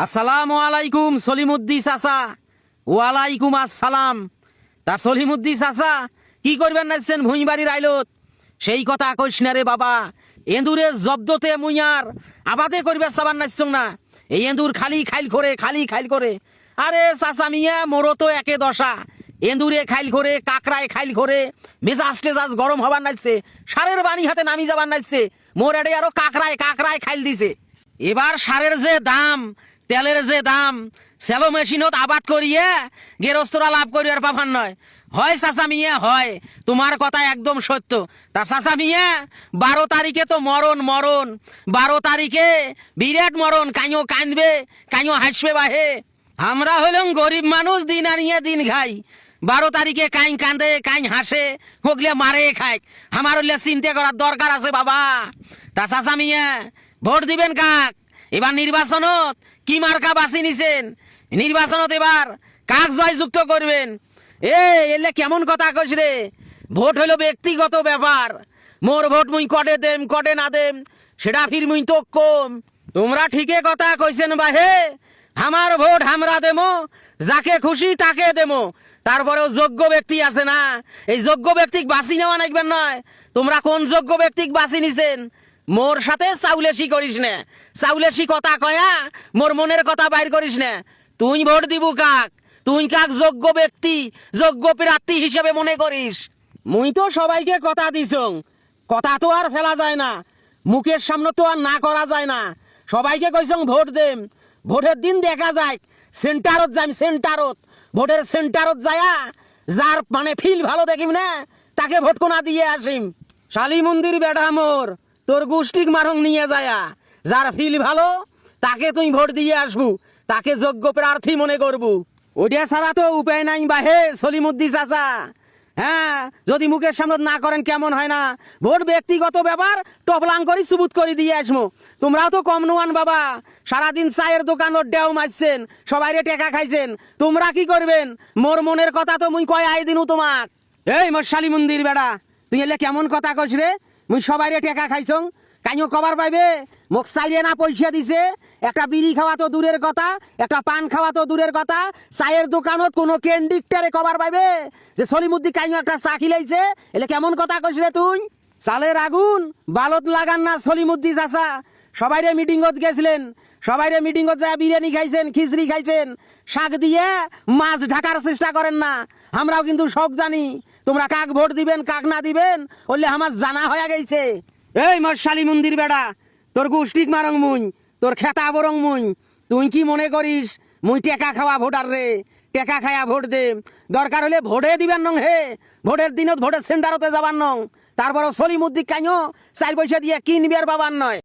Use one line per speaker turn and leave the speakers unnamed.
আসসালামু আলাইকুম সলিমুদ্দি চাচা। ওয়ালাইকুম আসসালাম। তা সলিমুদ্দি চাচা কি করবেন নাইছেন ভুঁই বাড়ির আইলত? সেই কথা কইস না রে বাবা। এন্দুরে জব্দতে মুইয়ার আবাদে করবে সাবান নাইছং না। এই এন্দুর খালি খাইল করে। আরে চাচা মিয়া মোরও তো একে দশা। এন্দুরে খাইল করে, কাকরায় খাইল করে, মেজাজ টেজাজ গরম হবার নাইছে, সারের বাণী হাতে নামি যাবার নাইছে। মোর এডে আরো কাকরায় খাইল দিছে। এবার সারের যে দাম, তেলের যে দাম, সেলো মেশিনত আবাদ করিয়ে গেরস্তরা লাভ করিয়ার পাভান নয়। হয় চাচা মিয়া হয়, তোমার কথা একদম সত্য। তা চাচা মিয়া 12 তারিখে তো মরণ। 12 তারিখে বিরাট মরণ। কাইও কাঁদবে, কাইও হাসবে বাহে। আমরা হইলাম গরিব মানুষ, দিন আনিয়ে দিন খাই। 12 তারিখে কাইন কান্দে, কাইন হাসে, হোকলে মারে খায়। আমার হইলে চিন্তা করার দরকার আছে বাবা। তা চাচা মিয়া ভোট দিবেন কাক? এবার নির্বাচনত কি মার্কা বাছি নিছেন? নির্বাচনত এবার কাক জয়যুক্ত করবেন? এলে কেমন কথা কইস রে? ভোট হইল ব্যক্তিগত ব্যাপার। মোর ভোট মুই কটে দেম, কটে না দেম সেটা ফির মুই তো কম। তোমরা ঠিকই কথা কইছেন বাহে। আমার ভোট আমরা দেমো, যাকে খুশি তাকে দেমো। তারপরেও যোগ্য ব্যক্তি আছে না, এই যোগ্য ব্যক্তিক বাছি নেওয়া নাইবেন নয়। তোমরা কোন যোগ্য ব্যক্তিক বাছি নিছেন? মোর সাথে চাউলেশি করিস না। চাউলেশি কথা কয়া মোর মনের কথা বাইর করিস না। তুই ভোট দিবু কাক? তুই কাক যোগ্য ব্যক্তি, যোগ্য প্রার্থী হিসেবে মনে করিস? মুই তো সবাইকে কথা দিছং, কথা তো আর ফেলা যায় না, মুখের সামনে তো আর না করা যায় না। সবাইকে কইছং ভোট দেম। ভোটের দিন দেখা যায় সেন্টারত যাই, সেন্টারত ভোটের সেন্টারত যায়া যার মানে ফিল ভালো দেখিম না তাকে ভোট কোনা দিয়ে আসিম। শালী মন্দির বেড়া মোর, তোর গোষ্ঠীক মারং নিয়ে যায়া যার ফিল ভালো তাকে তুই ভোট দিয়ে আসবু, তাকে যোগ্য প্রার্থী মনে করবু। ওইটা ছাড়া তো উপায় নাই বাহে সলিমুদ্দি চাচা। হ্যাঁ, যদি মুখের সামনে না করেন কেমন হয় না? ভোট ব্যক্তিগত ব্যাপার, টপলাং করি সুবুত করে দিয়ে আসবো। তোমরাও তো কম নোয়ান বাবা। সারাদিন চায়ের দোকানত ডেও মারছেন, সবাইরে টেকা খাইছেন। তোমরা কি করবেন? মোর মনের কথা তো মুই কয় আই দিনু তোমাক। এই মোর শালী মন্দির বেড়া, তুই এলে কেমন কথা কইস রে? মুই সবাইরে টেকা খাইছং, কাইও কবার পাইবে? মোক চাইলে না পয়সা দিছে। একটা বিড়ি খাওয়া তো দূরের কথা, একটা পান খাওয়া তো দূরের কথা, চায়ের দোকানত কোনো ক্যান্ডিকটারে কবার পাইবে যে সলিমুদ্দি কাইও একটা চা খিলাইছে? এলে কেমন কথা কইস রে তুই? চালের আগুন বালত লাগান না সলিমুদ্দি চাচা। সবাইরে মিটিংত গেছিলেন, সবাইরে মিটিংত যায় বিরিয়ানি খাইছেন, খিচড়ি খাইছেন, শাক দিয়ে মাছ ঢাকার চেষ্টা করেন না। আমরাও কিন্তু সব জানি তোমরা কাক ভোট দিবেন, কাক না দিবেন বললে আমার জানা হয়ে গেছে। এই মোর শালী মন্দির বেড়া, তোর গোষ্ঠীক মারং মুই, তোর খেতা বরং মুই। তুই কি মনে করিস মুই টেকা খাওয়া ভোটার রে? টেকা খায়া ভোট দে, দরকার হলে ভোটে দিবেন নং হে। ভোটের দিনত ভোটের সেন্টারতে যাবার নং। তারপরও সলিমুদ্দি কাইও 4 পয়সা দিয়ে কিনবে আর বাবার নয়।